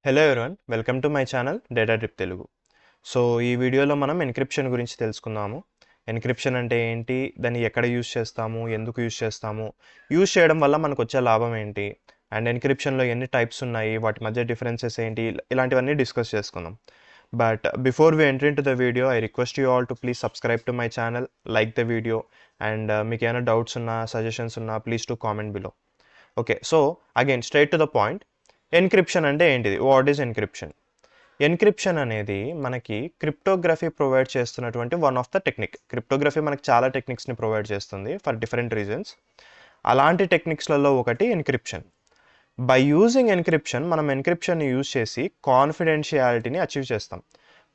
Hello everyone, welcome to my channel data drip Telugu. So ఈ వీడియోలో మనం ఎన్క్రిప్షన్ గురించి తెలుసుకుందాము. ఎన్క్రిప్షన్ అంటే ఏంటి, దాన్ని ఎక్కడ యూజ్ చేస్తాము, ఎందుకు యూజ్ చేస్తాము, యూజ్ చేయడం వల్ల మనకు వచ్చే లాభం ఏంటి, అండ్ ఎన్క్రిప్షన్లో ఎన్ని టైప్స్ ఉన్నాయి, వాటి మధ్య డిఫరెన్సెస్ ఏంటి, ఇలాంటివన్నీ డిస్కస్ చేసుకుందాం. But before we enter into the video, I request you all to please subscribe to my channel, like the video, and మీకు ఏమైనా డౌట్స్ ఉన్నా, సజెషన్స్ ఉన్నా please to comment below. Okay, so again straight to the point. Encryption అంటే ఏంటిది, what is encryption? Encryption అనేది మనకి cryptography provide చేస్తున్నటువంటి one of the technique. Cryptography మనకి చాలా టెక్నిక్స్ని ప్రొవైడ్ చేస్తుంది ఫర్ డిఫరెంట్ రీజన్స్. అలాంటి టెక్నిక్స్లలో ఒకటి ఎన్క్రిప్షన్. బై యూజింగ్ ఎన్క్రిప్షన్ మనం ఎన్క్రిప్షన్ని యూజ్ చేసి కాన్ఫిడెన్షియాలిటీని అచీవ్ చేస్తాం,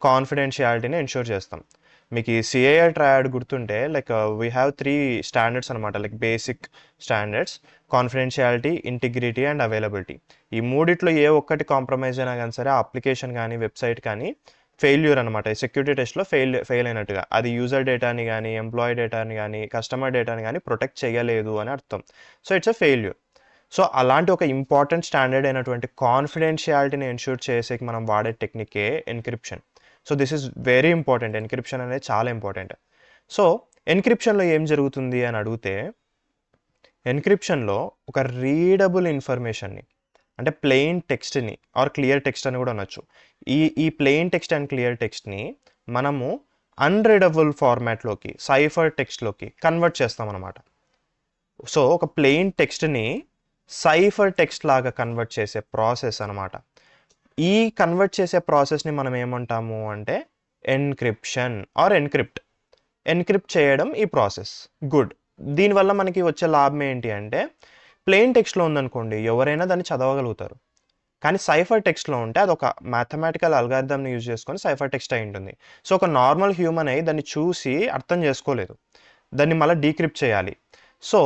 కాన్ఫిడెన్షియాలిటీని ఎన్షూర్ చేస్తాం. మీకు ఈ సిఐఆర్ ట్రయాడ్ గుర్తుంటే, లైక్ వీ హ్యావ్ 3 స్టాండర్డ్స్ అనమాట, like basic standards: confidentiality, integrity and availability. ఈ మూడిట్లో ఏ ఒక్కటి కాంప్రమైజ్ అయినా కానీ సరే, ఆ అప్లికేషన్ కానీ వెబ్సైట్ కానీ ఫెయిల్యూర్ అనమాట. సెక్యూరిటీ టెస్ట్లో ఫెయిల్ అయినట్టుగా. అది యూజర్ డేటాని కానీ, ఎంప్లాయీ డేటాని కానీ, కస్టమర్ డేటాని కానీ ప్రొటెక్ట్ చేయలేదు అని అర్థం. So it's a failure. So అలాంటి ఒక ఇంపార్టెంట్ స్టాండర్డ్ అయినటువంటి కాన్ఫిడెన్షియాలిటీని ఎన్షూర్ చేసేకి మనం వాడే టెక్నికే encryption. So this is very important. Encryption అనేది చాలా ఇంపార్టెంట్. సో ఎన్క్రిప్షన్లో ఏం జరుగుతుంది అని అడిగితే, ఎన్క్రిప్షన్లో ఒక రీడబుల్ ఇన్ఫర్మేషన్ని, అంటే ప్లెయిన్ టెక్స్ట్ని ఆర్ క్లియర్ టెక్స్ట్ అని కూడా అనొచ్చు, ఈ ప్లెయిన్ టెక్స్ట్ అండ్ క్లియర్ టెక్స్ట్ని మనము అన్రీడబుల్ ఫార్మాట్లోకి, సైఫర్ టెక్స్ట్లోకి కన్వర్ట్ చేస్తామన్నమాట. సో ఒక ప్లెయిన్ టెక్స్ట్ని సైఫర్ టెక్స్ట్ లాగా కన్వర్ట్ చేసే ప్రాసెస్ అనమాట. ఈ కన్వర్ట్ చేసే ప్రాసెస్ని మనం ఏమంటాము అంటే ఎన్క్రిప్షన్ ఆర్ ఎన్క్రిప్ట్ చేయడం ఈ ప్రాసెస్. గుడ్. దీనివల్ల మనకి వచ్చే లాభం ఏంటి అంటే, ప్లెయిన్ టెక్స్ట్లో ఉందనుకోండి ఎవరైనా దాన్ని చదవగలుగుతారు. కానీ సైఫర్ టెక్స్ట్లో ఉంటే అది ఒక మ్యాథమెటికల్ అల్గారిథంని యూజ్ చేసుకొని సైఫర్ టెక్స్ట్ అయి ఉంటుంది. సో ఒక నార్మల్ హ్యూమన్ అయి దాన్ని చూసి అర్థం చేసుకోలేదు, దాన్ని మళ్ళీ డీక్రిప్ట్ చేయాలి. సో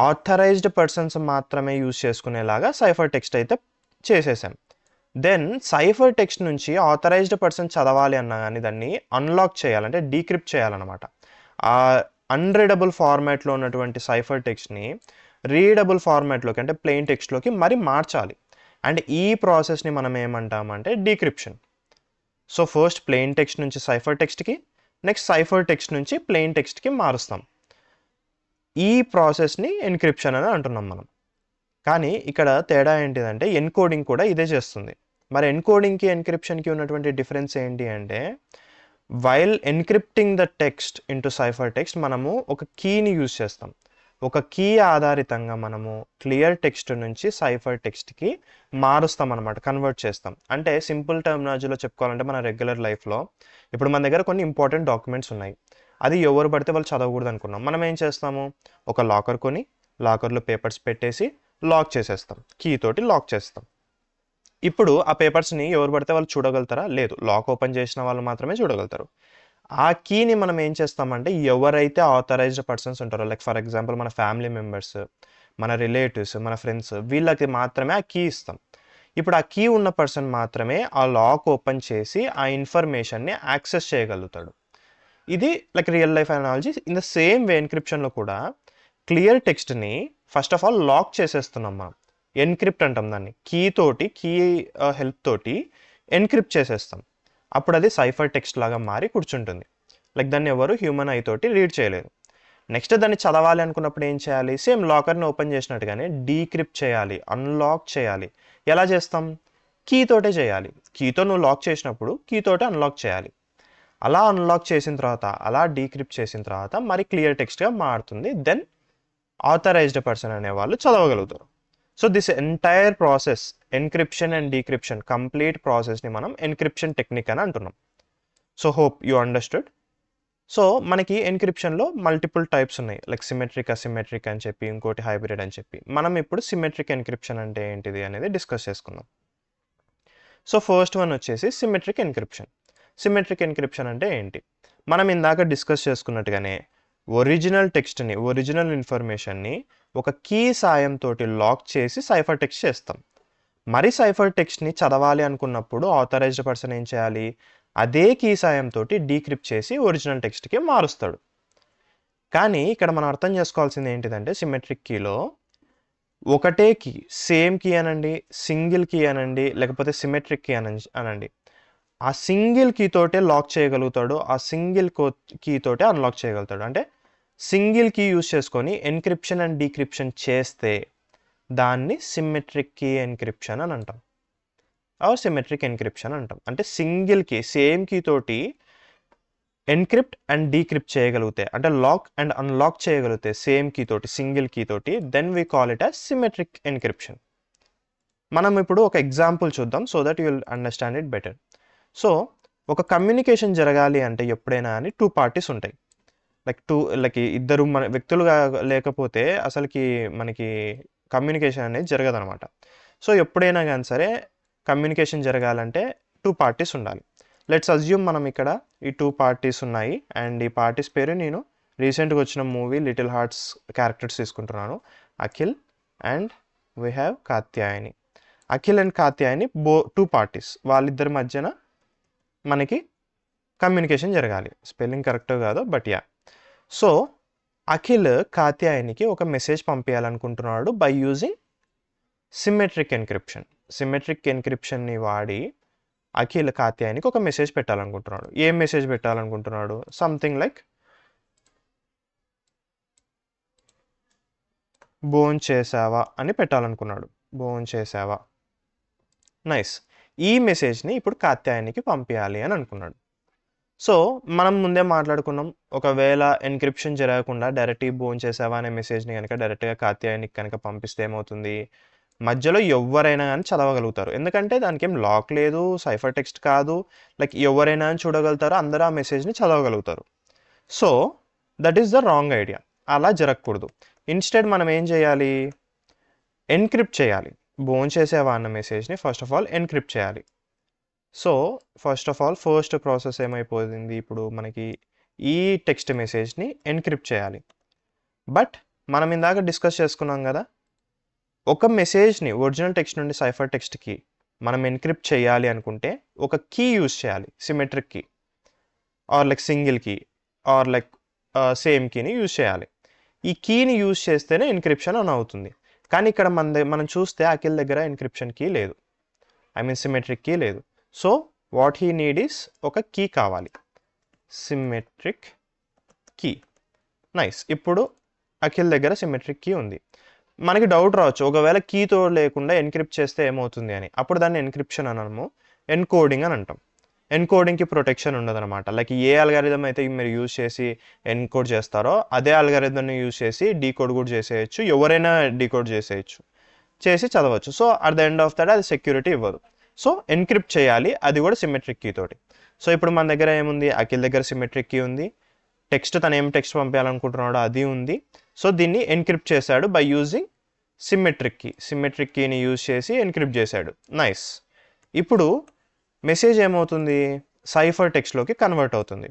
ఆథరైజ్డ్ పర్సన్స్ మాత్రమే యూజ్ చేసుకునేలాగా సైఫర్ టెక్స్ట్ అయితే చేసేసాం. దెన్ సైఫర్ టెక్స్ట్ నుంచి ఆథరైజ్డ్ పర్సన్ చదవాలి అన్నా కానీ దాన్ని అన్లాక్ చేయాలంటే డీక్రిప్ట్ చేయాలన్నమాట. ఆ అన్రీడబుల్ ఫార్మాట్లో ఉన్నటువంటి సైఫర్ టెక్స్ట్ని రీడబుల్ ఫార్మాట్లోకి, అంటే ప్లెయిన్ టెక్స్ట్లోకి మరి మార్చాలి. అండ్ ఈ ప్రాసెస్ని మనం ఏమంటామంటే decryption. So first plain text నుంచి సైఫర్ టెక్స్ట్కి, నెక్స్ట్ సైఫర్ టెక్స్ట్ నుంచి ప్లెయిన్ టెక్స్ట్కి మారుస్తాం. ఈ ప్రాసెస్ని ఎన్క్రిప్షన్ అని అంటున్నాం మనం. కానీ ఇక్కడ తేడా ఏంటిదంటే, ఎన్కోడింగ్ కూడా ఇదే చేస్తుంది. మరి ఎన్కోడింగ్కి ఎన్క్రిప్షన్కి ఉన్నటువంటి డిఫరెన్స్ ఏంటి అంటే, while encrypting the text into cipher text మనము ఒక కీని యూజ్ చేస్తాం. ఒక కీ ఆధారితంగా మనము క్లియర్ టెక్స్ట్ నుంచి సైఫర్ టెక్స్ట్కి మారుస్తాం అనమాట, కన్వర్ట్ చేస్తాం. అంటే సింపుల్ టర్మినాలజీలో చెప్పుకోవాలంటే, మన రెగ్యులర్ లైఫ్లో ఇప్పుడు మన దగ్గర కొన్ని ఇంపార్టెంట్ డాక్యుమెంట్స్ ఉన్నాయి, అది ఎవరు పడితే వాళ్ళు చదవకూడదు అనుకున్నాం. మనం ఏం చేస్తాము, ఒక లాకర్ కొని లాకర్లో పేపర్స్ పెట్టేసి లాక్ చేసేస్తాం, కీ తోటి లాక్ చేస్తాం. ఇప్పుడు ఆ పేపర్స్ని ఎవరు పడితే వాళ్ళు చూడగలుగుతారా? లేదు, లాక్ ఓపెన్ చేసిన వాళ్ళు మాత్రమే చూడగలుగుతారు. ఆ కీని మనం ఏం చేస్తామంటే, ఎవరైతే ఆథరైజ్డ్ పర్సన్స్ ఉంటారో, లైక్ ఫర్ ఎగ్జాంపుల్ మన ఫ్యామిలీ మెంబర్స్, మన రిలేటివ్స్, మన ఫ్రెండ్స్, వీళ్ళకి మాత్రమే ఆ కీ ఇస్తాం. ఇప్పుడు ఆ కీ ఉన్న పర్సన్ మాత్రమే ఆ లాక్ ఓపెన్ చేసి ఆ ఇన్ఫర్మేషన్ని యాక్సెస్ చేయగలుగుతాడు. ఇది like real life analogy. In the same way ఎన్క్రిప్షన్లో కూడా క్లియర్ టెక్స్ట్ని ఫస్ట్ ఆఫ్ ఆల్ లాక్ చేసేస్తున్నాం మనం, ఎన్క్రిప్ట్ అంటాం దాన్ని. కీ హెల్ప్ తోటి ఎన్క్రిప్ట్ చేసేస్తాం. అప్పుడు అది సైఫర్ టెక్స్ట్ లాగా మారి కూర్చుంటుంది. లైక్ దాన్ని ఎవరు హ్యూమన్ ఐ తోటి రీడ్ చేయలేదు. నెక్స్ట్ దాన్ని చదవాలి అనుకున్నప్పుడు ఏం చేయాలి, సేమ్ లాకర్ని ఓపెన్ చేసినట్టుగానే డీక్రిప్ట్ చేయాలి, అన్లాక్ చేయాలి. ఎలా చేస్తాం? కీతోటే చేయాలి. కీతో నువ్వు లాక్ చేసినప్పుడు కీతోటే అన్లాక్ చేయాలి. అలా అన్లాక్ చేసిన తర్వాత, అలా డీక్రిప్ట్ చేసిన తర్వాత మరి క్లియర్ టెక్స్ట్గా మారుతుంది. దెన్ ఆథరైజ్డ్ పర్సన్ అనేవాళ్ళు చదవగలుగుతారు. So this entire process, encryption and decryption, complete ప్రాసెస్ని మనం ఎన్క్రిప్షన్ టెక్నిక్ అని అంటున్నాం. So hope you understood. సో మనకి ఎన్క్రిప్షన్లో మల్టిపుల్ టైప్స్ ఉన్నాయి, లైక్ సిమెట్రిక్, అసిమెట్రిక్ అని చెప్పి, ఇంకోటి హైబ్రిడ్ అని చెప్పి. మనం ఇప్పుడు సిమెట్రిక్ ఎన్క్రిప్షన్ అంటే ఏంటిది అనేది డిస్కస్ చేసుకుందాం. సో ఫస్ట్ వన్ వచ్చేసి సిమెట్రిక్ ఎన్క్రిప్షన్. సిమెట్రిక్ ఎన్క్రిప్షన్ అంటే ఏంటి? మనం ఇందాక డిస్కస్ చేసుకున్నట్టుగానే ఒరిజినల్ టెక్స్ట్ని, ఒరిజినల్ ఇన్ఫర్మేషన్ని ఒక కీ సాయంతో లాక్ చేసి సైఫర్ టెక్స్ట్ చేస్తాం. మరి సైఫర్ టెక్స్ట్ని చదవాలి అనుకున్నప్పుడు ఆథరైజ్డ్ పర్సన్ ఏం చేయాలి, అదే కీ సాయంతో డీక్రిప్ట్ చేసి ఒరిజినల్ టెక్స్ట్కి మారుస్తాడు. కానీ ఇక్కడ మనం అర్థం చేసుకోవాల్సింది ఏంటిదంటే, సిమెట్రిక్ కీలో ఒకటే కీ, సేమ్ కీ అనండి, సింగిల్ కీ అనండి, లేకపోతే సిమెట్రిక్ కీ అనండి, ఆ సింగిల్ కీ తోటే లాక్ చేయగలుగుతాడు, ఆ సింగిల్ కీ తోటే అన్లాక్ చేయగలుగుతాడు. అంటే సింగిల్ కీ యూజ్ చేసుకొని ఎన్క్రిప్షన్ అండ్ డీక్రిప్షన్ చేస్తే దాన్ని సిమెట్రిక్ కీ ఎన్క్రిప్షన్ అని అంటాం, సిమెట్రిక్ ఎన్క్రిప్షన్ అంటాం. అంటే సింగిల్ కీ, సేమ్ కీ తోటి ఎన్క్రిప్ట్ అండ్ డీక్రిప్ట్ చేయగలిగితే, అంటే లాక్ అండ్ అన్లాక్ చేయగలిగితే సేమ్ కీ తోటి, సింగిల్ కీ తోటి, then we call it as symmetric encryption. మనం ఇప్పుడు ఒక ఎగ్జాంపుల్ చూద్దాం so that you will understand it better. So ఒక కమ్యూనికేషన్ జరగాలి అంటే ఎప్పుడైనా అని 2 పార్టీస్ ఉంటాయి. లైక్ ఇద్దరు మన వ్యక్తులుగా లేకపోతే అసలుకి మనకి కమ్యూనికేషన్ అనేది జరగదనమాట. సో ఎప్పుడైనా కానీ సరే కమ్యూనికేషన్ జరగాలంటే 2 పార్టీస్ ఉండాలి. లెట్స్ అజ్యూమ్ మనం ఇక్కడ ఈ 2 పార్టీస్ ఉన్నాయి అండ్ ఈ పార్టీస్ పేరు నేను రీసెంట్గా వచ్చిన మూవీ లిటిల్ హార్ట్స్ క్యారెక్టర్స్ తీసుకుంటున్నాను. Akhil and we have Katyayani. Akhil and Katyayani 2 parties, వాళ్ళిద్దరి మధ్యన మనకి కమ్యూనికేషన్ జరగాలి. స్పెల్లింగ్ కరెక్ట్ కాదు బట్ యా. సో అఖిల్ కాత్యాయనికి ఒక మెసేజ్ పంపించాలనుకుంటున్నాడు by using symmetric encryption. Symmetric ఎన్క్రిప్షన్ని వాడి అఖిల్ కాత్యాయనికి ఒక మెసేజ్ పెట్టాలనుకుంటున్నాడు. ఏం మెసేజ్ పెట్టాలనుకుంటున్నాడు? సంథింగ్ లైక్ భోన్ చేసావా అని పెట్టాలనుకున్నాడు. భోన్ చేసావా, నైస్. ఈ మెసేజ్ని ఇప్పుడు కాత్యాయనికి పంపించాలి అని అనుకున్నాడు. సో మనం ముందే మాట్లాడుకున్నాం, ఒకవేళ ఎన్క్రిప్షన్ జరగకుండా డైరెక్ట్గా భోన్ చేసావా అనే మెసేజ్ని కనుక డైరెక్ట్గా కాత్యాయనికి కనుక పంపిస్తే ఏమవుతుంది? మధ్యలో ఎవరైనా కానీ చదవగలుగుతారు, ఎందుకంటే దానికి ఏం లాక్ లేదు, సైఫర్ టెక్స్ట్ కాదు, లైక్ ఎవరైనా చూడగలుగుతారు, అందరూ ఆ మెసేజ్ని చదవగలుగుతారు. So that is the wrong idea. అలా జరగకూడదు. ఇన్స్టెడ్ మనం ఏం చేయాలి? ఎన్క్రిప్ట్ చేయాలి. భోన్ చేసేవా అన్న మెసేజ్ని ఫస్ట్ ఆఫ్ ఆల్ ఎన్క్రిప్ట్ చేయాలి. So first of all first process ఏమైపోయింది, ఇప్పుడు మనకి ఈ టెక్స్ట్ మెసేజ్ని ఎన్క్రిప్ట్ చేయాలి. బట్ మనం ఇందాక డిస్కస్ చేసుకున్నాం కదా, ఒక మెసేజ్ని ఒరిజినల్ టెక్స్ట్ నుండి సైఫర్ టెక్స్ట్కి మనం ఎన్క్రిప్ట్ చేయాలి అనుకుంటే ఒక కీ యూజ్ చేయాలి, symmetric key or like single key or like same కీని యూజ్ చేయాలి. ఈ కీని యూజ్ చేస్తేనే ఎన్క్రిప్షన్ అని అవుతుంది. కానీ ఇక్కడ మనం చూస్తే అఖిల్ దగ్గర ఎన్క్రిప్షన్ కీ లేదు, ఐ మీన్ సిమెట్రిక్ కీ లేదు. So what he need is ఒక కీ కావాలి, సిమెట్రిక్ కీ. నైస్. ఇప్పుడు అఖిల్ దగ్గర సిమెట్రిక్ కీ ఉంది. మనకి డౌట్ రావచ్చు, ఒకవేళ కీతో లేకుండా ఎన్క్రిప్ట్ చేస్తే ఏమవుతుంది అని. అప్పుడు దాన్ని ఎన్క్రిప్షన్ అనము, ఎన్కోడింగ్ అని అంటాం. ఎన్కోడింగ్కి ప్రొటెక్షన్ ఉండదన్నమాట. లైక్ ఏ అల్గారిథం అయితే మీరు యూజ్ చేసి ఎన్కోడ్ చేస్తారో అదే అల్గారిథంని యూజ్ చేసి డీకోడ్ కూడా చేసేయచ్చు, ఎవరైనా డీకోడ్ చేసి చదవచ్చు. So at the end of that అది సెక్యూరిటీ ఇవ్వదు. సో ఎన్క్రిప్ట్ చేయాలి, అది కూడా సిమెట్రిక్ కీ తోటి. సో ఇప్పుడు మన దగ్గర ఏముంది? అఖిల్ దగ్గర సిమెట్రిక్ కీ ఉంది, టెక్స్ట్ తను ఏం టెక్స్ట్ పంపించాలనుకుంటున్నాడో అది ఉంది. సో దీన్ని ఎన్క్రిప్ట్ చేశాడు by using symmetric key. Symmetric కీని యూజ్ చేసి ఎన్క్రిప్ట్ చేశాడు. నైస్. ఇప్పుడు మెసేజ్ ఏమవుతుంది? సైఫర్ టెక్స్ట్లోకి కన్వర్ట్ అవుతుంది.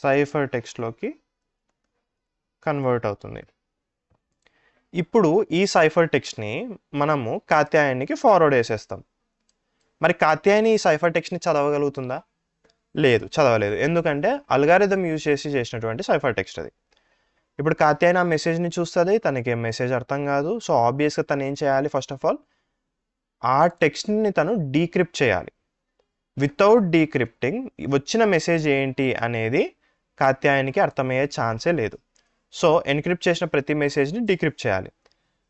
సైఫర్ టెక్స్ట్లోకి కన్వర్ట్ అవుతుంది. ఇప్పుడు ఈ సైఫర్ టెక్స్ట్ని మనము కాత్యాయనికి ఫార్వర్డ్ చేసేస్తాం. మరి కాత్యాయని ఈ సైఫర్ టెక్స్ట్ని చదవగలుగుతుందా? లేదు, చదవలేదు. ఎందుకంటే అల్గారిథం యూజ్ చేసినటువంటి సైఫర్ టెక్స్ట్ అది. ఇప్పుడు కాత్యాయని ఆ మెసేజ్ని చూస్తుంది, తనకి మెసేజ్ అర్థం కాదు. సో ఆబ్వియస్గా తను ఏం చేయాలి? ఫస్ట్ ఆఫ్ ఆల్ ఆ టెక్స్ట్ని తను డీక్రిప్ట్ చేయాలి. వితౌట్ డీక్రిప్టింగ్ వచ్చిన మెసేజ్ ఏంటి అనేది కాత్యాయనికి అర్థమయ్యే ఛాన్సే లేదు. సో ఎన్క్రిప్ట్ చేసిన ప్రతి మెసేజ్ని డీక్రిప్ట్ చేయాలి.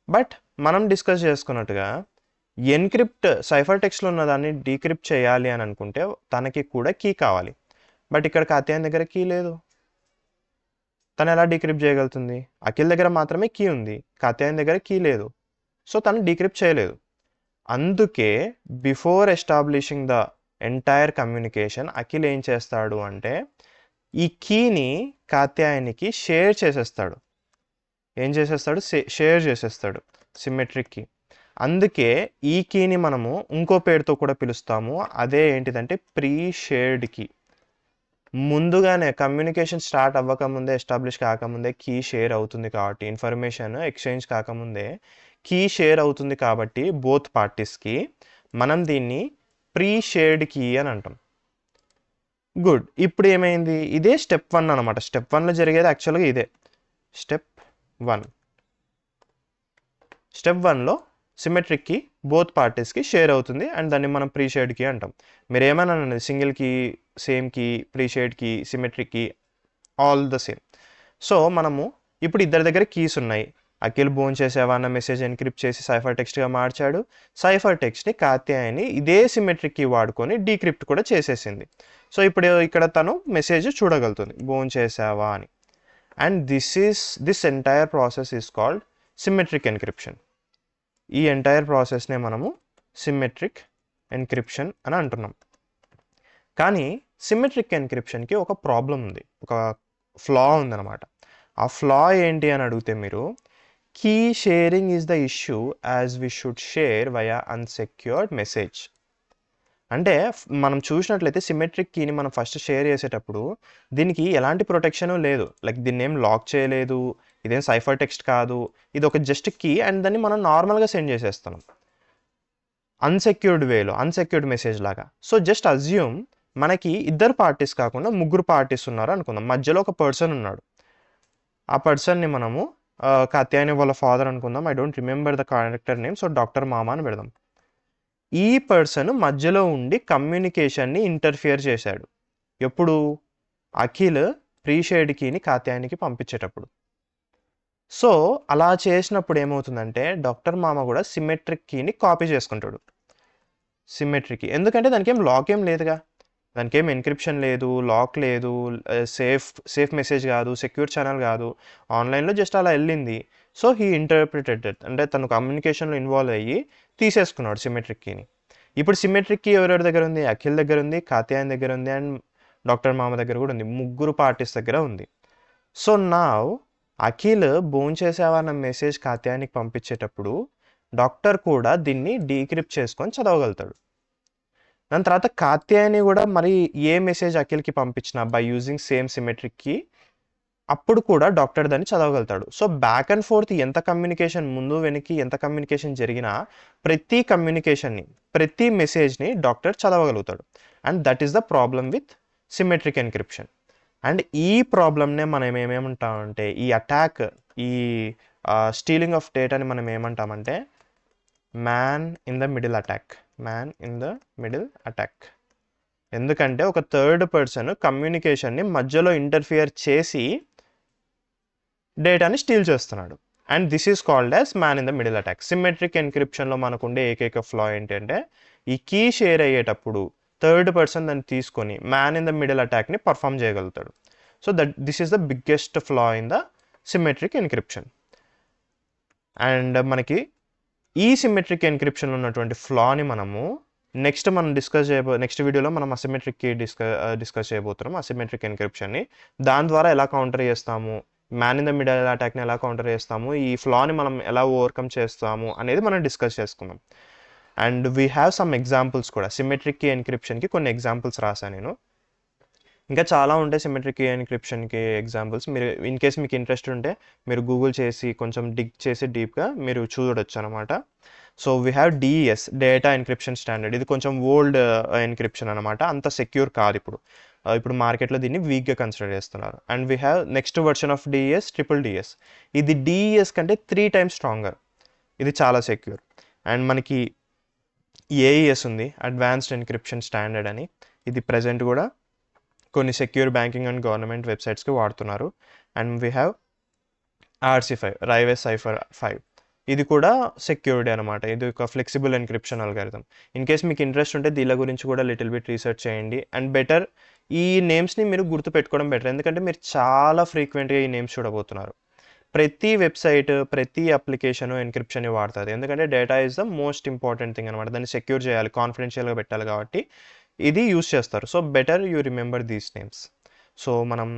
బట్ మనం డిస్కస్ చేసుకున్నట్టుగా ఎన్క్రిప్ట్ సైఫర్ టెక్స్ట్లో ఉన్న దాన్ని డీక్రిప్ట్ చేయాలి అని అనుకుంటే తనకి కూడా కీ కావాలి. బట్ ఇక్కడ కాత్యాయని దగ్గర కీ లేదు, తను ఎలా డీక్రిప్ట్ చేయగలుగుతుంది? అఖిల్ దగ్గర మాత్రమే కీ ఉంది, కాత్యాయని దగ్గర కీ లేదు. సో తను డీక్రిప్ట్ చేయలేదు. అందుకే before establishing the entire communication Akhil ఏం చేస్తాడు అంటే ఈ కీని కాత్యాయనికి షేర్ చేసేస్తాడు. ఏం చేసేస్తాడు? షేర్ చేసేస్తాడు సిమెట్రిక్ కీ. అందుకే ఈ కీని మనము ఇంకో పేరుతో కూడా పిలుస్తాము. అదే ఏంటిదంటే ప్రీ షేర్డ్ కీ. ముందుగానే కమ్యూనికేషన్ స్టార్ట్ అవ్వకముందే, ఎస్టాబ్లిష్ కాకముందే కీ షేర్ అవుతుంది కాబట్టి, ఇన్ఫర్మేషన్ ఎక్స్చేంజ్ కాకముందే కీ షేర్ అవుతుంది కాబట్టి బోత్ పార్టీస్కి మనం దీన్ని ప్రీ షేర్డ్ కీ అని అంటాం. గుడ్. ఇప్పుడు ఏమైంది, ఇదే స్టెప్ 1 అనమాట. స్టెప్ 1లో జరిగేది యాక్చువల్గా ఇదే. స్టెప్ 1లో సిమెట్రిక్ కీ బోత్ పార్టీస్కి షేర్ అవుతుంది అండ్ దాన్ని మనం ప్రీ షేర్డ్ కీ అంటాం. మీరు ఏమైనా అన్నది single key, same key, pre shared key, symmetric key, all the same. So మనము ఇప్పుడు ఇద్దరి దగ్గర కీస్ ఉన్నాయి. అఖిల్ బోన్ చేసేవా అన్న మెసేజ్ ఎన్క్రిప్ట్ చేసి సైఫర్ టెక్స్ట్గా మార్చాడు. సైఫర్ టెక్స్ట్ని కాత్యాయని ఇదే సిమెట్రిక్ కీ వాడుకొని డీక్రిప్ట్ కూడా చేసేసింది. సో ఇప్పుడు ఇక్కడ తను మెసేజ్ చూడగలుగుతుంది బోన్ చేసావా అని. And this entire process is called symmetric encryption. ఈ ఎంటైర్ ప్రాసెస్నే మనము సిమెట్రిక్ ఎన్క్రిప్షన్ అని అంటున్నాం. కానీ సిమెట్రిక్ ఎన్క్రిప్షన్కి ఒక ప్రాబ్లం ఉంది, ఒక ఫ్లా ఉందన్నమాట. ఆ ఫ్లా ఏంటి అని అడిగితే మీరు, key sharing is the issue as we should share via unsecured message. అంటే మనం చూసినట్లయితే సిమెట్రిక్ కీని మనం ఫస్ట్ షేర్ చేసేటప్పుడు దీనికి ఎలాంటి ప్రొటెక్షన్ లేదు. లైక్ దీన్ని ఏం లాక్ చేయలేదు, ఇదేం సైఫర్ టెక్స్ట్ కాదు, ఇది ఒక జస్ట్ కీ అండ్ దాన్ని మనం నార్మల్గా సెండ్ చేసేస్తున్నాం అన్సెక్యూర్డ్ వేలో, అన్సెక్యూర్డ్ మెసేజ్ లాగా. సో జస్ట్ అజ్యూమ్ మనకి ఇద్దరు పార్టీస్ కాకుండా ముగ్గురు పార్టీస్ ఉన్నారు అనుకుందాం. మధ్యలో ఒక పర్సన్ ఉన్నాడు. ఆ పర్సన్ని మనము కాత్యాయని వాళ్ళ ఫాదర్ అనుకుందాం. I don't remember the character name, so doctor మామా అని పెడదాం. ఈ పర్సన్ మధ్యలో ఉండి కమ్యూనికేషన్ని ఇంటర్ఫియర్ చేశాడు. ఎప్పుడు? అఖిల్ ప్రీ షేర్డ్ కీని కాత్యాయనికి పంపించేటప్పుడు. సో అలా చేసినప్పుడు ఏమవుతుందంటే డాక్టర్ మామ కూడా సిమెట్రిక్ కీని కాపీ చేసుకుంటాడు. సిమెట్రిక్ కీ ఎందుకంటే దానికి ఏం లాక్ ఏం లేదుగా, దానికి ఏం ఎన్క్రిప్షన్ లేదు, లాక్ లేదు, సేఫ్ మెసేజ్ కాదు, సెక్యూర్ ఛానల్ కాదు, ఆన్లైన్లో జస్ట్ అలా వెళ్ళింది. సో హీ ఇంటర్ప్రిటెడ్, అంటే తను కమ్యూనికేషన్లో ఇన్వాల్వ్ అయ్యి తీసేసుకున్నాడు సిమెట్రిక్ కీని. ఇప్పుడు సిమెట్రిక్ కీ ఎవరెవరి దగ్గర ఉంది? అఖిల్ దగ్గర ఉంది, కాత్యాయన్ దగ్గర ఉంది అండ్ డాక్టర్ మామ దగ్గర కూడా ఉంది. ముగ్గురు పార్టీస్ దగ్గర ఉంది. సో నా అఖిల్ బోన్ చేసేవా అన్న మెసేజ్ కాత్యాయనికి పంపించేటప్పుడు డాక్టర్ కూడా దీన్ని డీక్రిప్ట్ చేసుకొని చదవగలుగుతాడు. దాని తర్వాత కాత్యాయని కూడా మరి ఏ మెసేజ్ అఖిల్కి పంపించినా by using same symmetric key అప్పుడు కూడా డాక్టర్ దాన్ని చదవగలుగుతాడు. సో బ్యాక్ అండ్ ఫోర్త్ ఎంత కమ్యూనికేషన్ ముందు వెనక్కి ఎంత కమ్యూనికేషన్ జరిగినా ప్రతి కమ్యూనికేషన్ని, ప్రతి మెసేజ్ని డాక్టర్ చదవగలుగుతాడు. And that is the problem with symmetric encryption. And ఈ ప్రాబ్లమ్నే మనం ఏమేమంటామంటే, ఈ అటాక్, ఈ స్టీలింగ్ ఆఫ్ డేటాని మనం ఏమంటామంటే man in the middle attack. Man in the middle attack. ఎందుకంటే ఒక థర్డ్ పర్సన్ కమ్యూనికేషన్ని మధ్యలో ఇంటర్ఫియర్ చేసి డేటాని స్టీల్ చేస్తున్నాడు. And this is called as man in the middle attack. Symmetric ఎన్క్రిప్షన్లో మనకుండే ఏకైక ఫ్లా ఏంటంటే ఈ కీ షేర్ అయ్యేటప్పుడు థర్డ్ పర్సన్ దాన్ని తీసుకొని మ్యాన్ ఇన్ ద మిడిల్ అటాక్ని పర్ఫామ్ చేయగలుగుతాడు. So this is the biggest flaw in the symmetric encryption. And మనకి ఈ సిమెట్రిక్ ఎన్క్రిప్షన్లో ఉన్నటువంటి ఫ్లాని మనము నెక్స్ట్ వీడియోలో మనం అసిమెట్రిక్ కీ డిస్కస్ చేయబోతున్నాం, అసిమెట్రిక్ ఎన్క్రిప్షన్ని. దాని ద్వారా ఎలా కౌంటర్ చేస్తాము, మ్యాన్ ఇన్ ద మిడిల్ అటాక్ని ఎలా కౌంటర్ చేస్తాము, ఈ ఫ్లాని మనం ఎలా ఓవర్కమ్ చేస్తాము అనేది మనం డిస్కస్ చేసుకుందాం. And we have some examples కూడా. సిమెట్రిక్ కీ ఎన్క్రిప్షన్కి కొన్ని ఎగ్జాంపుల్స్ రాశాను నేను. ఇంకా చాలా ఉంటాయి సిమెట్రిక్ కీ ఎన్క్రిప్షన్కి ఎగ్జాంపుల్స్. మీరు ఇన్ కేస్ మీకు ఇంట్రెస్ట్ ఉంటే మీరు గూగుల్ చేసి కొంచెం డిగ్ చేసి డీప్గా మీరు చూడొచ్చు అనమాట. So we have DES, data encryption standard. ఇది కొంచెం ఓల్డ్ ఎన్క్రిప్షన్ అనమాట, అంత సెక్యూర్ కాదు. ఇప్పుడు మార్కెట్లో దీన్ని వీక్గా కన్సిడర్ చేస్తున్నారు. And we have next version of DES, triple DES. ఇది డిఈఎస్ కంటే 3 times స్ట్రాంగర్. ఇది చాలా సెక్యూర్. అండ్ మనకి ఏఈఎస్ ఉంది, అడ్వాన్స్డ్ ఎన్క్రిప్షన్ స్టాండర్డ్ అని. ఇది ప్రజెంట్ కూడా కొన్ని సెక్యూర్ బ్యాంకింగ్ అండ్ గవర్నమెంట్ వెబ్సైట్స్కి వాడుతున్నారు. And we have RC5, Rivest cipher 5. ఇది కూడా సెక్యూరిటీ అనమాట. ఇది ఒక flexible encryption algorithm. In case మీకు ఇంట్రెస్ట్ ఉంటే దీని గురించి కూడా లిటిల్ బిట్ రీసెర్చ్ చేయండి. అండ్ బెటర్ ఈ నేమ్స్ని మీరు గుర్తుపెట్టుకోవడం బెటర్, ఎందుకంటే మీరు చాలా ఫ్రీక్వెంట్గా ఈ నేమ్స్ చూడబోతున్నారు. ప్రతి వెబ్సైట్, ప్రతి అప్లికేషన్ ఎన్క్రిప్షన్ని వాడుతుంది. ఎందుకంటే data is the most important thing అనమాట. దాన్ని సెక్యూర్ చేయాలి, కాన్ఫిడెన్షియల్గా పెట్టాలి, కాబట్టి ఇది యూస్ చేస్తారు. So better you remember these names. So మనం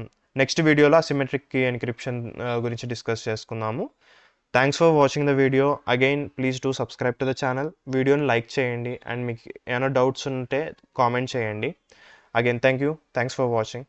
నెక్స్ట్ వీడియోలో అసిమెట్రిక్ కీ ఎన్క్రిప్షన్ గురించి డిస్కస్ చేసుకుందాము. Thanks for watching the video. Again please do subscribe to the channel. వీడియోని లైక్ చేయండి అండ్ మీకు ఏమైనా డౌట్స్ ఉంటే కామెంట్ చేయండి. Again thank you. Thanks for watching.